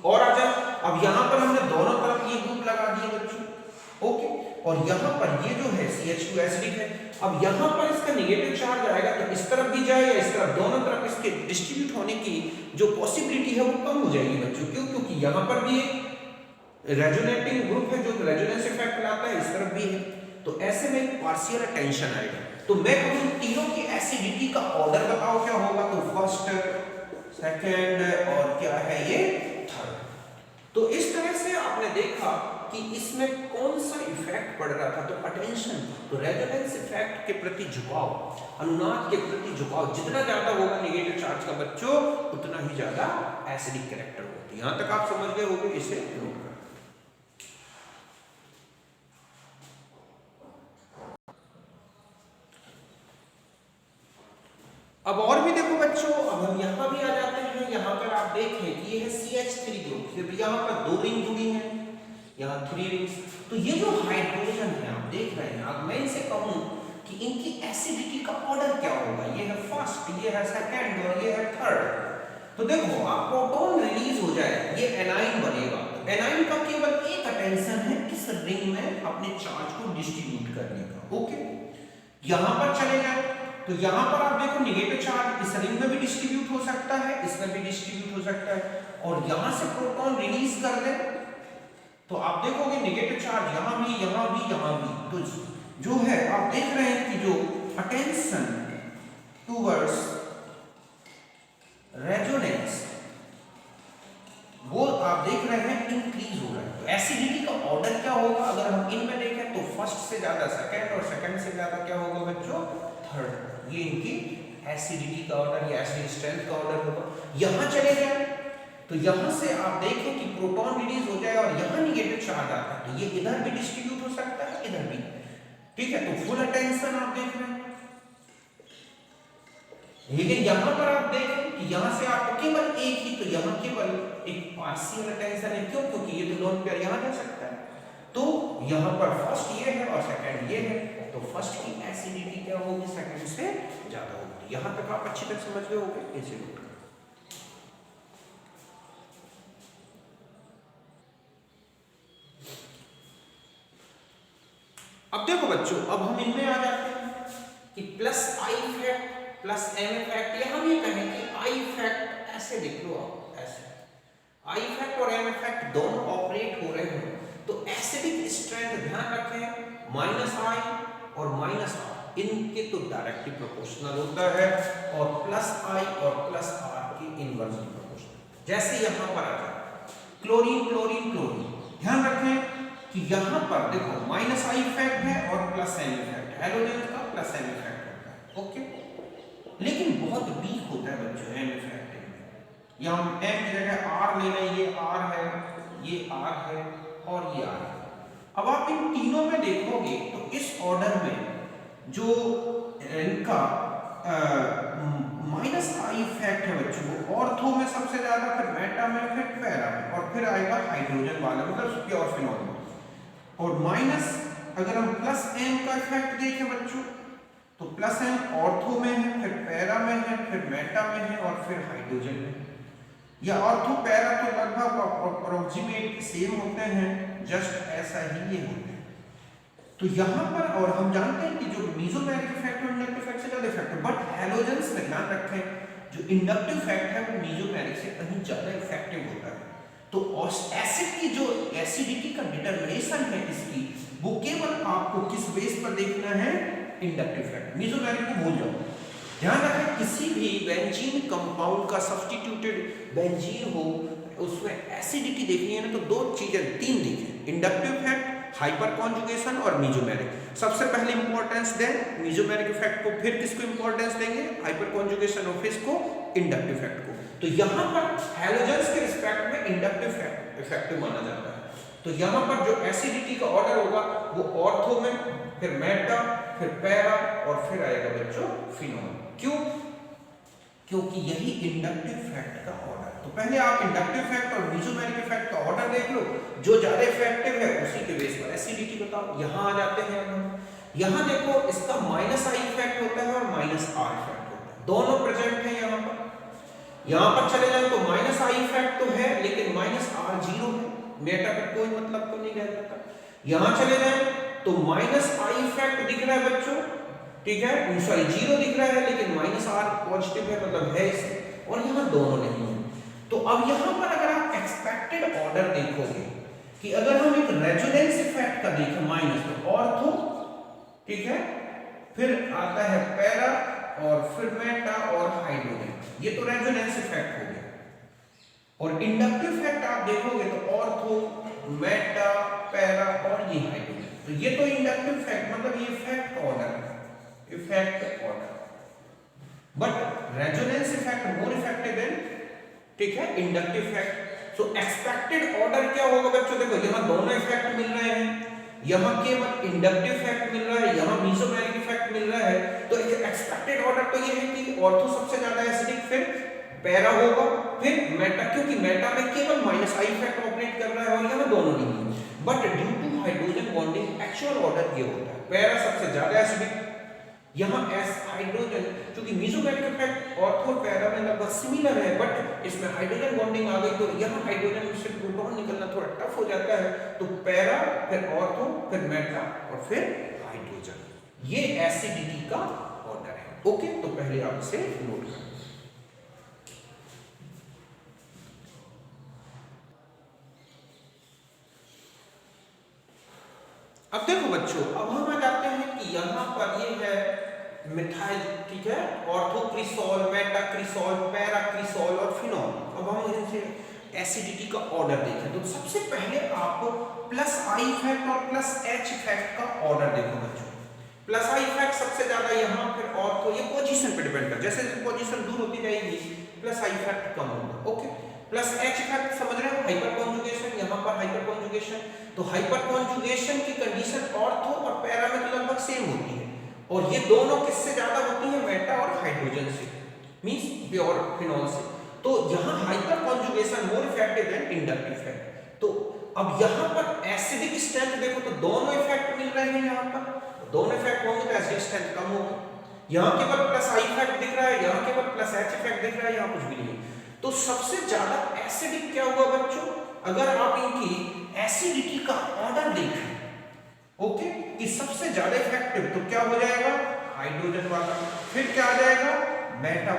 और आ जाए, अब यहाँ पर हमने दोनों तरफ ये ग्रुप लगा दिए बच्चों, ओके, और यहाँ पर ये जो है CH2 एसिडिक है। अब यहाँ पर इसका नेगेटिव चार्ज आएगा तो इस तरफ भी जाएगा, इस तरफ, दोनों तरफ इसके डिस्ट्रीब्यूट होने की जो पॉसिबिलिटी है वो कम हो जाएगी बच्चों। क्यों? क्योंकि यहाँ पर भी एक रेजोनेटिंग ग्रुप है जो रेजोनेंस इफेक्ट लाता है, इस तरफ भी है, तो ऐसे में पार्शियल अटेंशन आएगा। तो मैं कहूँ तीनों की एसिडिटी का ऑर्डर बताओ क्या होगा, तो फर्स्ट, सेकंड और क्या है ये थर्ड। तो इस तरह से आपने देखा कि इसमें कौन सा इफेक्ट पड़ रहा था, तो अटेंशन, तो रेजोनेंस इफेक्ट के प्रति झुकाव, अनुनाद के प्रति झुकाव जितना ज्यादा होगा नेगेटिव चार्ज का बच्चों, उतना ही ज्यादा एसिडिक कैरेक्टर होती है। यहां तक आप समझ गए होंगे, इसे नोट कर। अब और भी देखो बच्चों, अब हम यहाँ भी आ जाते हैं। यहाँ पर आप देखें कि ये है CH3 ग्रुप, फिर यहाँ पर 2 रिंग जुड़ी हैं, यहाँ 3 रिंग्स। तो ये जो हाइड्रोजन है आप देख रहे हैं, अब मैं इनसे कहूँ कि इनकी एसिडिटी का ऑर्डर क्या होगा, ये है फर्स्ट, ये है सेकंड और ये है थर्ड। तो देखो आप प्रोटॉन रिलीज हो जाए, ये एनाइन बनेगा, तो एनाइन का केवल एक अटेंशन है इस रिंग में अपने चार्ज को डिस्ट्रीब्यूट करने का, ओके। यहाँ पर चले जाए तो यहाँ पर आप देखो नेगेटिव चार्ज इस रिंग में भी डिस्ट्रीब्यूट हो सकता है, इसमें भी डिस्ट्रीब्यूट हो सकता है, और यहाँ से प्रोटॉन रिलीज कर दे तो आप देखोगे नेगेटिव चार्ज यहाँ भी, यहाँ भी, यहाँ भी। तो जो है आप देख रहे हैं कि जो अटेंशन टूवर्ड्स रेजोनेंस वो आप देख रहे हैं इंक्रीज हो रहा है। तो एसिडिटी का ऑर्डर क्या होगा, अगर हम इनमें देखें तो फर्स्ट से ज्यादा सेकंड और सेकंड से ज्यादा क्या होगा बच्चों, थर्ड। ये इनकी एसिडिटी का ऑर्डर या एसिडिक स्ट्रेंथ का ऑर्डर होगा। यहां चले जाए तो यहां से आप देखें कि प्रोटॉन रिलीज हो जाए और यहां नेगेटिव चार्ज आता है, तो ये इधर भी डिस्ट्रीब्यूट हो सकता है, इधर भी, ठीक है। तो फुल अटेंशन आप देख रहे हैं, लेकिन यहां पर आप देखें कि यहां से आपको केवल एक ही, तो यहां केवल एक पार्शियल अटेंशन है। क्यों? क्योंकि ये तो लोन पेयर यहां जा सकता है, तो यहां पर फर्स्ट ये है और सेकंड ये है, तो फर्स्ट की एसिडिटी क्या होगी, सेकंड से ज्यादा होगी। यहां तक आप अच्छी तरह समझ गए होंगे, इसे नोट करें। अब देखो बच्चों, अब हम इनमें आ जाते हैं कि plus I effect plus M effect, या हम ये कहें कि आई इफेक्ट ऐसे लिख लो आप, ऐसे आई इफेक्ट और एम इफेक्ट दोनों ऑपरेट हो रहे हैं, तो एसिडिक स्ट्रेंथ ध्यान रखें माइनस आई और माइनस आर इनके तो डायरेक्टली प्रोपोर्शनल होता है, और प्लस आई और प्लस आर के इनवर्सली प्रोपोर्शनल। जैसे यहां पर आ जाए क्लोरीन क्लोरीन क्लोरीन, ध्यान रखें कि यहां पर देखो माइनस आई इफेक्ट है और प्लस एम इफेक्ट, हैलोजन का प्लस एम इफेक्ट होता है, ओके। लेकिन बहुत वीक होता है बच्चों एम इफेक्ट में, यहाँ हम एम की जगह आर ले लें, ये आर है, ये आर है और ये आर है। अब आप इन तीनों में देखोगे तो इस ऑर्डर में जो इनका माइनस आई इफेक्ट है बच्चों, ऑर्थो में सबसे ज्यादा, फिर मेटा में, फिर पैरा में, और फिर आएगा हाइड्रोजन वाला मतलब प्योर फिनॉल में। और माइनस अगर हम प्लस एम का इफेक्ट देखें बच्चों तो प्लस एन ऑर्थो में है, फिर पैरा में है, फिर मेटा में है और फिर हाइड्रोजन में। या ऑर्थो पैरा तो लगभग अप्रोक्सीमेट सेम होते हैं, जस्ट ऐसा ही ये होते हैं। तो यहाँ पर और हम जानते हैं कि जो मीसोमेरिक इफेक्ट और इंडक्टिव इफेक्ट से ज्यादा इफेक्ट है, बट हैलोजेंस में ध्यान रखें जो इंडक्टिव इफेक्ट है वो मीसोमेरिक से कहीं ज्यादा इफेक्टिव होता है। तो एसिड की जो एसिडिटी का डिटरमिनेशन है इसकी, वो केवल आपको किस बेस पर देखना है, इंडक्टिव इफेक्ट। मीसोमेरिक को भूल जाओ। ध्यान रखें किसी भी बेंजीन कंपाउंड का सब्स्टिट्यूटेड बेंजीन हो, उसमें एसिडिटी देखनी है ना तो दो चीजें, तीन देखें, इंडक्टिव इफेक्ट, हाइपर कॉन्जुगेशन और मीसोमेरिक। सबसे पहले इंपॉर्टेंस दें मीसोमेरिक इफेक्ट को, फिर किसको इंपॉर्टेंस देंगे, हाइपर कॉन्जुगेशन और फिर इसको इंडक्टिव इफेक्ट को। तो यहाँ पर हैलोजेंस के रिस्पेक्ट में इंडक्टिव इफेक्टिव माना जाता है। तो यहाँ पर जो एसिडिटी का ऑर्डर होगा वो ऑर्थो में, फिर मेटा, फिर पैरा और फिर आएगा बच्चों फिनोल। क्यों? क्योंकि यही इंडक्टिव इफेक्ट का ऑर्डर। तो पहले आप इंडक्टिव इफेक्ट और मीसोमेरिक इफेक्ट का ऑर्डर देख लो, जो ज्यादा इफेक्टिव है उसी के बेस पर एसिडिटी बताओ। यहाँ आ जाते हैं हम, यहाँ देखो इसका माइनस आई इफेक्ट होता है और माइनस आर इफेक्ट होता है, दोनों प्रेजेंट है यहाँ पर। यहाँ पर चले जाए तो माइनस आई इफेक्ट तो है लेकिन माइनस आर जीरो है, मेटा का कोई मतलब तो नहीं रह जाता। यहाँ चले जाए तो माइनस आई इफेक्ट दिख रहा है बच्चों, ठीक है, सॉरी जीरो दिख रहा है लेकिन माइनस आर पॉजिटिव है, मतलब है इससे, और यहाँ दोनों नहीं है। तो अब यहाँ पर अगर आप एक्सपेक्टेड ऑर्डर देखोगे कि अगर हम एक रेजोनेंस इफेक्ट का देखें माइनस, तो ऑर्थो, ठीक है, फिर आता है पैरा और फिर मेटा और हाइड्रोजन, ये तो रेजोनेंस इफेक्ट हो गया। और इंडक्टिव इफेक्ट आप देखोगे तो ऑर्थो, मेटा, पैरा और ये हाइड्रोजन, तो ये तो इंडक्टिव इफेक्ट मतलब ये इफेक्ट ऑर्डर है, effect order. But resonance effect more effective than, ठीक है, inductive effect. So expected order क्या होगा बच्चों, देखो यहाँ दोनों इफेक्ट मिल रहे हैं, यहाँ केवल इंडक्टिव इफेक्ट मिल रहा है, यहाँ मीसोमेरिक इफेक्ट मिल रहा है। तो एक्सपेक्टेड ऑर्डर तो ये है कि ऑर्थो सबसे ज्यादा एसिडिक, फिर पैरा होगा, फिर मेटा, क्योंकि मेटा में केवल माइनस आई इफेक्ट ऑपरेट कर रहा है और यहाँ दोनों नहीं है। But due to hydrogen bonding actual order ये होता है, पैरा सबसे ज्यादा एसिडिक, यहाँ एस हाइड्रोजन, क्योंकि मीसोमेरिक इफेक्ट ऑर्थो पैरा में लगभग सिमिलर है, बट इसमें हाइड्रोजन बॉन्डिंग आ गई तो यहाँ हाइड्रोजन से प्रोटॉन निकलना थोड़ा टफ हो जाता है। तो पैरा, फिर ऑर्थो, फिर मेटा और फिर हाइड्रोजन, ये एसिडिटी का ऑर्डर है। ओके, तो पहले आप इसे नोट करें। अब देखो बच्चों, अब हम आ जाते हैं कि यहाँ पर ये है मिथाइल, ठीक है, ऑर्थोक्रिसॉल, मेटाक्रिसॉल, पैराक्रिसॉल और फिनॉल। अब हम इनसे एसिडिटी का ऑर्डर देखें तो सबसे पहले आपको प्लस आई इफेक्ट और प्लस एच इफेक्ट का ऑर्डर देखो बच्चों। प्लस आई इफेक्ट सबसे ज्यादा यहाँ, फिर ऑर्थो, ये पोजीशन पे डिपेंड कर, जैसे जैसे पोजीशन दूर होती जाएगी प्लस आई इफेक्ट कम होगा। ओके, प्लस एच इफेक्ट समझ रहे हो, हाइपर कॉन्जुगेशन, यहाँ पर हाइपर कॉन्जुगेशन, तो हाइपर कॉन्जुगेशन की कंडीशन ऑर्थो और पैरा में लगभग सेम होती है, और ये दोनों किससे ज्यादा होती है, मेटा और हाइड्रोजन से, मींस प्योर फिनॉल से। तो यहाँ hyperconjugation more effective than inductive effect. तो अब यहाँ पर एसिडिक स्ट्रेंथ देखो तो दोनों इफेक्ट मिल रहे हैं, यहाँ पर दोनों इफेक्ट होंगे तो एसिडिक स्ट्रेंथ कम होगी। यहाँ केवल प्लस आई इफेक्ट दिख रहा है, यहाँ केवल प्लस एच इफेक्ट दिख रहा है, यहाँ कुछ भी नहीं है। तो सबसे ज्यादा एसिडिक क्या हुआ बच्चों, अगर आप इनकी एसिडिटी का ऑर्डर देखें, ओके, कि सबसे ज्यादा इफेक्टिव तो क्या हो जाएगा, हाइड्रोजन वाला, फिर क्या आ जाएगा, मेटा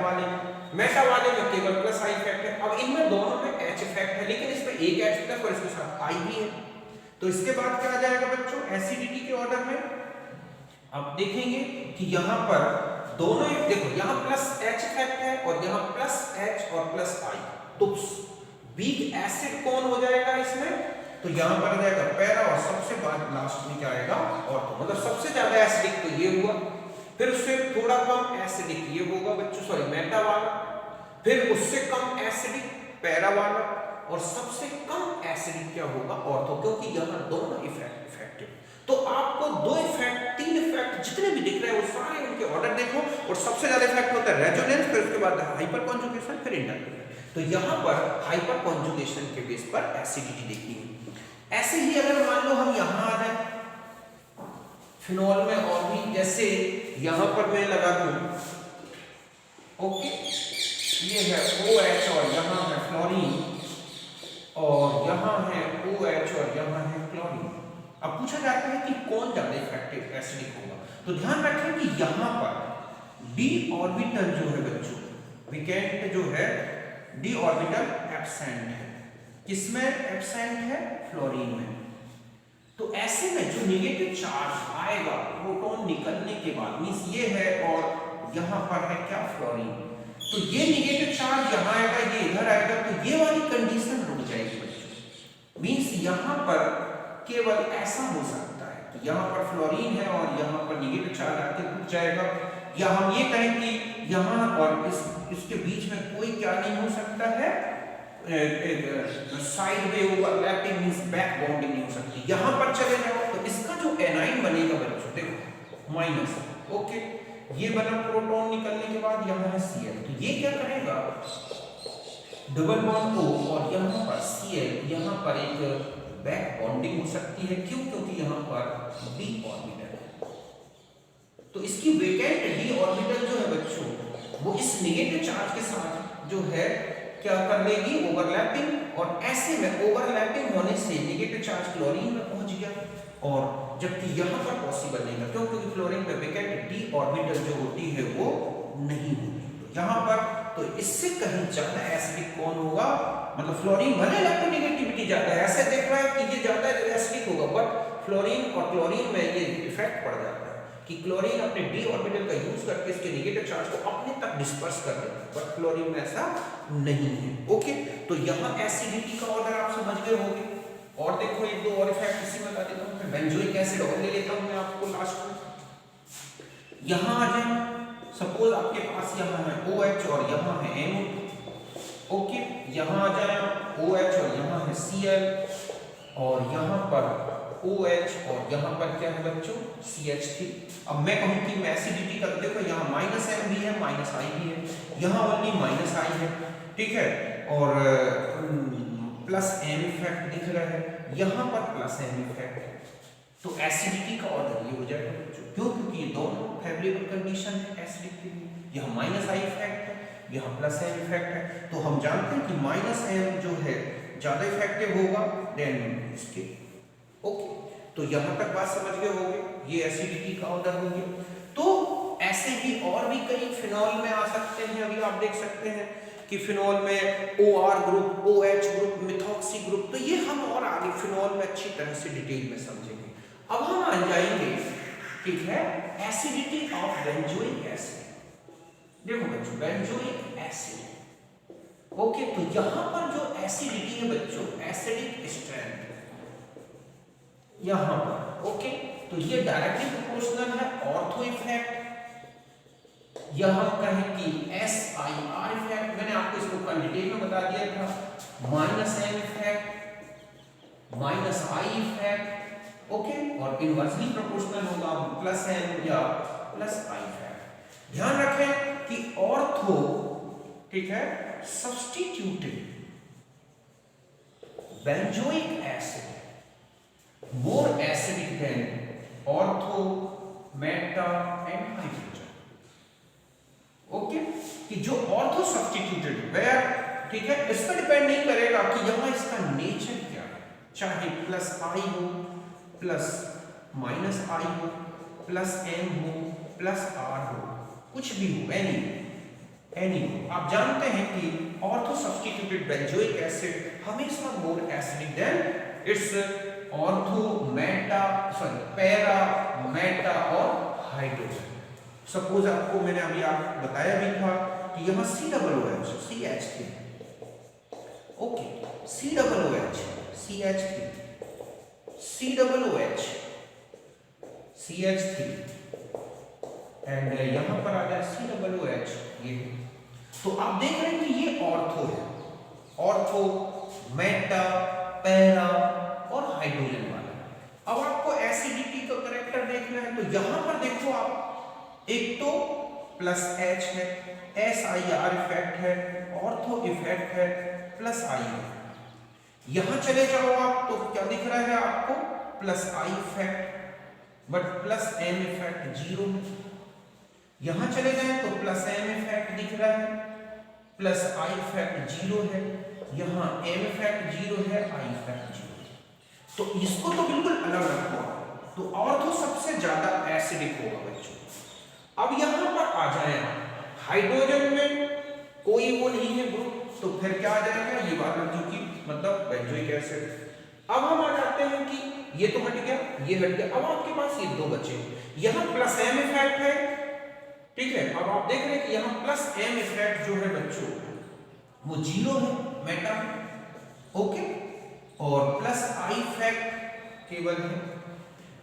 वाले में केवल प्लस आई इफेक्ट है। अब इनमें दोनों में एच इफेक्ट है, लेकिन इसमें एक एच प्लस और इसके साथ आई भी है। तो इसके बाद क्या आ जाएगा बच्चों, एसिडिटी के ऑर्डर में अब देखेंगे कि यहाँ पर दोनों, देखो यहाँ प्लस एच इफेक्ट है और यहाँ प्लस एच और प्लस आई, तो वीक एसिड कौन हो जाएगा इसमें, तो यहाँ पर आ जाएगा पैरा, और सबसे बाद लास्ट में क्या आएगा, ऑर्थो, मतलब सबसे ज्यादा एसिडिक तो ये हुआ, फिर उससे थोड़ा कम एसिडिक ये होगा बच्चों, सॉरी मेटा वाला, फिर उससे कम एसिडिक पैरा वाला, और सबसे कम एसिडिक क्या होगा, ऑर्थो, क्योंकि यहाँ दोनों इफेक्टिव। तो आपको दो इफेक्ट, तीन इफेक्ट जितने भी दिख रहे हैं वो सारे उनके ऑर्डर देखो, और सबसे ज्यादा इफेक्ट होता है रेजोनेंस, फिर उसके बाद हाइपर कॉन्जुगेशन, फिर इंडक्टिव। तो यहाँ पर हाइपर कॉन्जुगेशन के बेस पर एसिडिटी देखनी है। ऐसे ही अगर मान लो हम यहाँ आ जाए फिनॉल में, और भी जैसे यहां पर मैं लगा दूं, ओके, ये है OH और यहां है फ्लोरीन, और यहां है OH और यहां है क्लोरीन। अब पूछा जाता है कि कौन ज्यादा इफेक्टिव एसिडिक होगा। तो ध्यान रखें कि यहां पर d ऑर्बिटल जो है बच्चों, वेकेंट जो है, d ऑर्बिटल एब्सेंट है। किसमें एब्सेंट है? फ्लोरीन में। तो ऐसे में जो नेगेटिव चार्ज आएगा प्रोटॉन निकलने के बाद, मींस ये है और यहां पर है क्या? फ्लोरीन। तो ये नेगेटिव चार्ज यहां आएगा, ये इधर आएगा, तो ये वाली कंडीशन रुक जाएगी बच्चों। मींस यहां पर केवल ऐसा हो सकता है कि यहां पर फ्लोरीन है और यहां पर नेगेटिव चार्ज आके रुक जाएगा, या हम ये कहें कि यहां और इसके बीच में कोई क्या नहीं हो सकता है, साइड में ओवरलैपिंग मींस बैक बॉन्डिंग नहीं हो सकती। यहां पर चले जाओ तो इसका जो एनाइन बनेगा बच्चों, देखो माइनस, ओके, ये बना प्रोटॉन निकलने के बाद, यहां है Cl, तो ये क्या करेगा? डबल बॉन्ड O और यहां पर Cl, यहां पर एक बैक बॉन्डिंग हो सकती है। क्यों? क्योंकि यहां पर d ऑर्बिटल है। तो इसकी वेकेंट d ऑर्बिटल जो है बच्चों, वो इस नेगेटिव चार्ज के साथ जो है क्या कर लेगी? ओवरलैपिंग, और ऐसे में ओवरलैपिंग होने से नेगेटिव चार्ज क्लोरीन में पहुंच गया, और जबकि यहां पर पॉसिबल नहीं था। क्यों? क्योंकि फ्लोरीन में वेकेंट d ऑर्बिटल जो होती है वो नहीं होती। तो यहां पर तो इससे कहीं ज्यादा एसिडिक कौन होगा? मतलब फ्लोरीन भले इलेक्ट्रोनेगेटिविटी ज्यादा है, ऐसे देख रहा है कि ये ज्यादा एसिडिक होगा, बट फ्लोरीन और क्लोरीन में ये इफेक्ट पड़ जाता है कि क्लोरीन अपने d ऑर्बिटल का यूज करके इसके नेगेटिव चार्ज को अपने तक डिस्पर्स कर देता है, बट फ्लोरीन में ऐसा नहीं है। ओके, तो यहाँ एसिडिटी का ऑर्डर आप समझ गए होंगे। और देखो एक दो और इफेक्ट इसी में बता देता हूँ। फिर बेंजोइक एसिड और ले लेता हूँ मैं आपको लास्ट में। यहाँ आ जाए, सपोज आपके पास यहाँ है OH और यहाँ है NO2, ओके, यहाँ आ जाए OH और यहाँ है Cl, और यहाँ पर OH और यहाँ पर क्या है बच्चों? CH3। अब मैं कहूँ कि मैं एसिडिटी का, देखो यहाँ -M भी है, -I भी है, यहाँ ओनली -I है, ठीक है, और +M इफेक्ट दिख रहा है, यहाँ पर +M इफेक्ट है। तो एसिडिटी का ऑर्डर ये हो जाएगा बच्चों। क्यों? क्योंकि ये दोनों फेवरेबल कंडीशन है एसिडिक के लिए। यहाँ -I इफेक्ट है, यहाँ +M इफेक्ट है। तो हम जानते हैं कि -M जो है ज्यादा इफेक्टिव होगा देन इसके। ओके, तो यहां तक बात समझ गए होंगे। ये एसिडिटी का ऑर्डर हो गया। तो ऐसे ही और भी कई फिनॉल में आ सकते हैं। अभी आप देख सकते हैं कि फिनॉल में OR group, OH group, methoxy group, तो ये हम और आगे फिनॉल में अच्छी तरह से डिटेल में समझेंगे। अब हम आ जाएंगे, ठीक है, एसिडिटी ऑफ बेंजोइक एसिड। देखो बच्चों, बेंजोइक एसिड, ओके, तो यहां पर जो एसिडिटी है बच्चों, एसिडिक स्ट्रेंथ यहां पर, ओके, तो ये डायरेक्टली प्रोपोर्शनल है ऑर्थो इफेक्ट। यहां कहें कि SIR इफेक्ट, मैंने आपको इसको डिटेल में बता दिया था। -M effect, -I effect, okay, और इनवर्सली प्रोपोर्शनल होगा +M या +I इफेक्ट। ध्यान रखें कि ऑर्थो, ठीक है, substituted benzoic acid more acidic than ortho, meta and hydrogen, okay, कि जो ऑर्थो सब्स्टिट्यूटेड वेयर, ठीक है, इस पर डिपेंड नहीं करेगा कि यहां इसका नेचर क्या है, चाहे +I हो, +-I हो, +M हो, +R हो, कुछ भी हो, एनी हो। आप जानते हैं कि ऑर्थो सब्स्टिट्यूटेड बेंजोइक एसिड हमेशा more acidic then it's ortho, Meta, sorry, para, Meta और हाइड्रोजन। सपोज आपको मैंने अभी आपको बताया भी था कि यहाँ COOH, CH3, okay, COOH, CH3, COOH, CH3, and यहाँ पर आ जाए COOH, ये। तो आप देख रहे हैं कि ये ऑर्थो है, ऑर्थो, मेटा, पैरा और हाइड्रोजन वाला। अब आपको एसिडिटी का कैरेक्टर देखना है, तो यहां पर देखो आप, एक तो +H है, SIR इफेक्ट है, ऑर्थो इफेक्ट है, +I है। यहां चले जाओ आप तो क्या दिख रहा है आपको? +I effect, but plus M effect 0 है। यहां चले जाए तो प्लस एम इफेक्ट दिख रहा है, प्लस आई इफेक्ट 0 है, यहां एम इफेक्ट 0 है, आई इफेक्ट 0 है। तो इसको तो बिल्कुल अलग रखो। तो ऑर्थो सबसे ज्यादा एसिडिक होगा बच्चों। अब यहां पर आ जाए, हाइड्रोजन में कोई वो नहीं है ग्रुप, तो फिर क्या आ जाएगा, ये वाला जो कि मतलब बेंजोइक एसिड। अब हम आ जाते हैं कि ये तो हट गया, ये हट गया, अब आपके पास ये दो बचे। यहां प्लस एम इफेक्ट है, ठीक है। अब आप देख रहे हैं कि यहां प्लस एम इफेक्ट जो है बच्चों वो 0 है मेटा में, ओके, और प्लस आई इफेक्ट केवल है।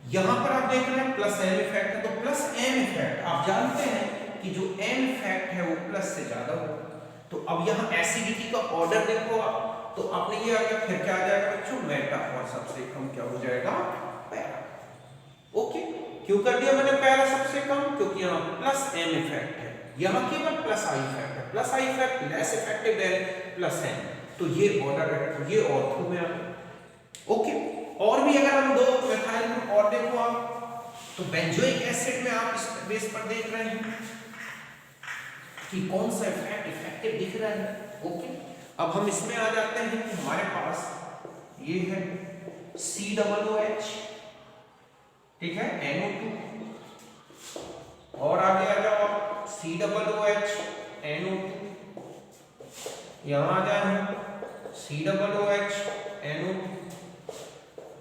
यहां पर आप देख रहे हैं प्लस एम इफेक्ट है, तो प्लस एम इफेक्ट आप जानते हैं कि जो एम इफेक्ट है वो प्लस से ज्यादा हो। तो अब यहां एसिडिटी का ऑर्डर देखो आप, तो आपने ये आ गया, फिर क्या आ जाएगा बच्चों, मेटा, और सबसे कम क्या हो जाएगा, पैरा। ओके, क्यों कर दिया मैंने पैरा सबसे कम, क्योंकि यहां प्लस एम इफेक्ट है, यहां केवल प्लस आई इफेक्ट है। Plus I effect less effective than plus M, तो ये ऑर्डर है, तो ये ऑर्थो में आ गया। ओके, और भी अगर हम दो मिथाइल ग्रुप और देखो आप, तो बेंजोइक एसिड में आप इस बेस पर देख रहे हैं कि कौन सा इफेक्ट इफेक्टिव दिख रहा है। ओके, अब हम इसमें आ जाते हैं कि हमारे पास ये है COOH, ठीक है, NO2, और आगे आ जाओ आप COOH NO2, यहां आ जाए COOH NO2,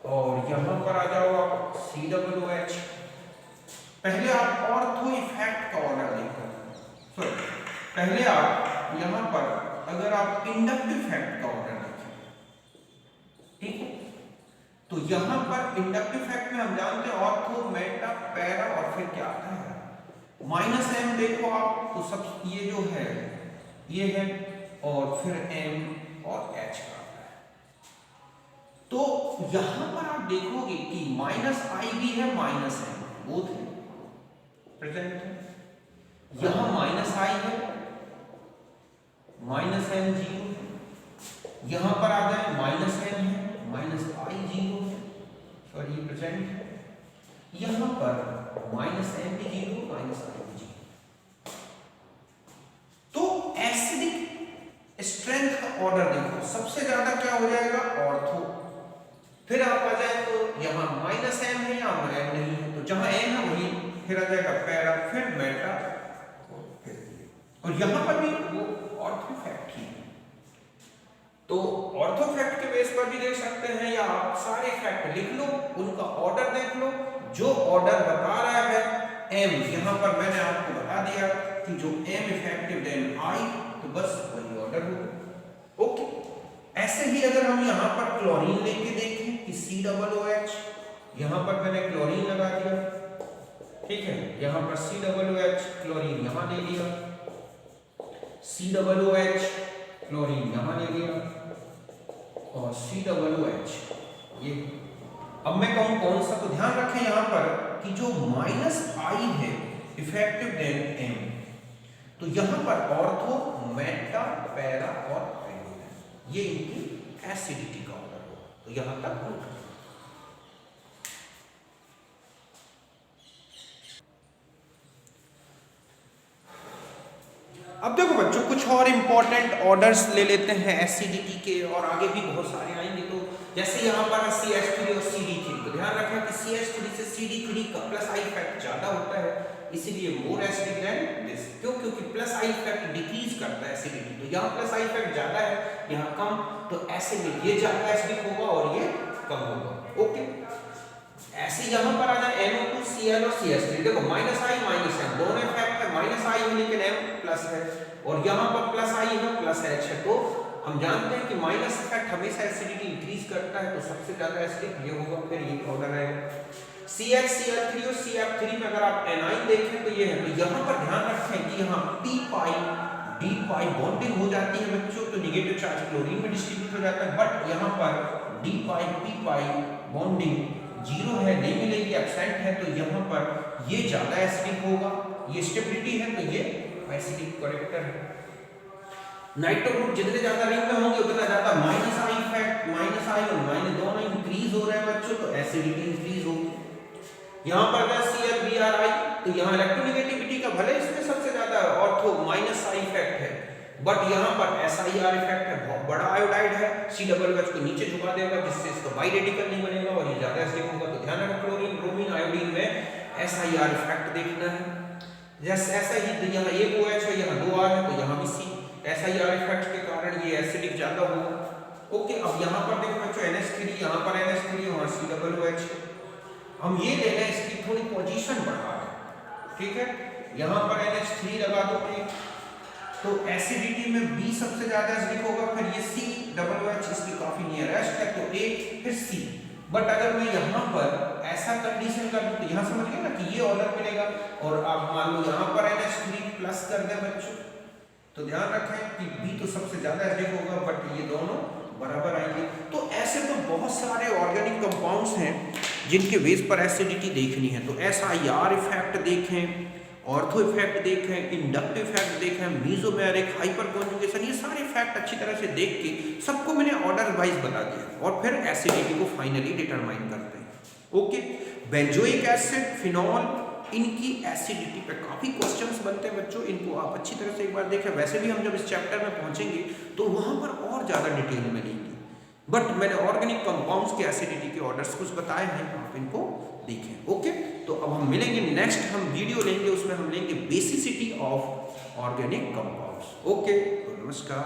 और यहां पर आ जाओ आप COOH। पहले आप ऑर्थो इफेक्ट का ऑर्डर देखो, सॉरी, पहले आप यहां पर अगर आप इंडक्टिव इफेक्ट का ऑर्डर देखें, ठीक है, तो यहां पर इंडक्टिव इफेक्ट में हम जानते हैं ऑर्थो, मेटा, पैरा, और फिर क्या आता है माइनस एम। देखो आप, तो सब ये जो है ये है, और फिर एम और एच का आता है। तो यहां पर आप देखोगे कि माइनस आई भी है, माइनस एम, बोथ है प्रेजेंट है। यहां माइनस आई है, माइनस एम 0, यहां पर आ जाए माइनस एम है, माइनस आई 0 है, सॉरी ये प्रेजेंट है। यहां पर माइनस एम भी 0, माइनस आई भी 0। तो एसिडिक स्ट्रेंथ का ऑर्डर देखो, सबसे ज्यादा क्या हो जाएगा, ऑर्थो। फिर आप आ जाए तो यहां माइनस एम है, यहां एम नहीं है, तो जहां एम है वही फिर आ जाएगा पैरा, फिर मेटा, और यहां पर भी वो ऑर्थो इफेक्ट ही है। तो ऑर्थो इफेक्ट के बेस पर भी देख सकते हैं, या आप सारे इफेक्ट लिख लो, उनका ऑर्डर देख लो, जो ऑर्डर बता रहा है एम, यहां पर मैंने आपको बता दिया कि जो एम इफेक्टिव देन आई, तो बस वही ऑर्डर होगा। ओके, ऐसे ही अगर हम यहां पर क्लोरीन लेके देखें कि COOH, यहां पर मैंने क्लोरीन लगा दिया, ठीक है, यहां पर COOH क्लोरीन यहां ले लिया, COOH क्लोरीन यहां ले लिया, और COOH ये। अब मैं कहूं कौन सा, तो ध्यान रखें यहां पर कि जो माइनस आई है इफेक्टिव देन एम, तो यहां पर ऑर्थो, मेटा, पैरा और हाइड्रोजन, ये इनकी एसिडिटी का ऑर्डर होगा। तो यहां तक नोट। अब देखो बच्चों, कुछ और इंपॉर्टेंट ऑर्डर्स ले लेते हैं एसिडिटी के, और आगे भी बहुत सारे आएंगे। तो जैसे यहाँ पर CH3 और CD3, तो ध्यान रखें कि CH3 से CD3 का प्लस आई इफेक्ट ज्यादा होता है, इसीलिए मोर एसिडिक देन दिस। क्यों? क्योंकि प्लस आई इफेक्ट डिक्रीज करता है एसिडिटी, तो यहाँ प्लस आई इफेक्ट ज्यादा है, यहाँ कम, तो ऐसे में ये ज्यादा एसिडिक होगा और ये कम होगा। ओके, ऐसे यहाँ पर आ जाए NO2, Cl और CH3, देखो माइनस आई माइनस एम दोनों इफेक्ट है, माइनस आई है लेकिन M प्लस है, और यहाँ पर प्लस आई है प्लस H है। तो हम जानते हैं कि माइनस इफेक्ट हमेशा एसिडिटी इंक्रीज करता है, तो सबसे ज्यादा एसिडिक ये होगा, फिर ये ऑर्डर आएगा। CH, Cl3 और CF3 में अगर आप एनाइन देखें तो ये है, तो यहाँ पर ध्यान रखें कि यहाँ P पाई D पाई बॉन्डिंग हो जाती है बच्चों, तो नेगेटिव चार्ज क्लोरीन में डिस्ट्रीब्यूट हो जाता है, बट यहाँ पर D पाई P पाई बॉन्डिंग 0 है, नहीं मिलेगी, एब्सेंट है, तो यहाँ पर ये ज्यादा एसिडिक होगा, ये स्टेबिलिटी है, तो ये एसिडिक करेक्टर है। नाइट्रो ग्रुप जितने ज्यादा रिंग में होंगे उतना ज्यादा माइनस आई इफेक्ट, माइनस आई और माइनस दोनों इंक्रीज हो रहे हैं बच्चों, तो एसिडिटी इंक्रीज होगी। यहाँ पर अगर ClBr तो यहाँ इलेक्ट्रोनेगेटिविटी का भले इसमें सबसे ज्यादा ऑर्थो माइनस आई इफेक्ट है, बट यहाँ पर SiR इफेक्ट है, बहुत बड़ा आयोडाइड है, COOH को नीचे झुका देगा जिससे इसका बाई रेडिकल नहीं बनेगा और ये ज्यादा एसिडिक होगा। तो ध्यान रखो क्लोरीन ब्रोमीन आयोडीन में SiR इफेक्ट देखना है। जैसे ऐसा ही यहाँ एक OH है, यहाँ 2 R है, तो यहाँ भी SiR इफेक्ट के कारण ये एसिडिक ज्यादा होगा। ओके, अब यहाँ पर देखो बच्चों NH3, यहाँ पर NH3 और COOH, हम ये ले लें इसकी थोड़ी पोजीशन बढ़ा दें, ठीक है। यहाँ पर NH3 लगा दो, तो एसिडिटी में B सबसे ज्यादा एसिडिक होगा, फिर ये COOH इसकी काफी नियरेस्ट है, तो A फिर C। बट अगर मैं यहाँ पर ऐसा कंडीशन कर दूं तो यहाँ समझ गए ना कि ये ऑर्डर मिलेगा, और आप मान लो यहाँ पर NH3 प्लस कर दें बच्चों, तो ध्यान रखें कि B तो सबसे ज्यादा एसिडिक होगा, बट ये दोनों बराबर आएंगे। तो ऐसे तो बहुत सारे ऑर्गेनिक कंपाउंड्स हैं जिनके बेस पर एसिडिटी देखनी है। तो SiR इफेक्ट देखें, ऑर्थो इफेक्ट देखें, इंडक्टिव इफेक्ट देखें, मीजोमेरिक, हाइपर कॉन्जुगेशन, ये सारे इफेक्ट अच्छी तरह से देख के सबको मैंने ऑर्डर वाइज बता दिया और फिर एसिडिटी को फाइनली डिटरमाइन करते हैं। ओके, बेंजोइक एसिड, फिनॉल, इनकी एसिडिटी पे काफी क्वेश्चंस बनते हैं बच्चों, इनको आप अच्छी तरह से एक बार देखें। वैसे भी हम जब इस चैप्टर में पहुंचेंगे तो वहां पर और ज्यादा डिटेल में लेंगे, बट मैंने ऑर्गेनिक कंपाउंड्स के एसिडिटी के ऑर्डर्स कुछ बताए हैं, आप इनको देखें। ओके, तो अब हम मिलेंगे, नेक्स्ट हम वीडियो लेंगे, उसमें हम लेंगे basicity of organic compounds. Okay, तो नमस्कार।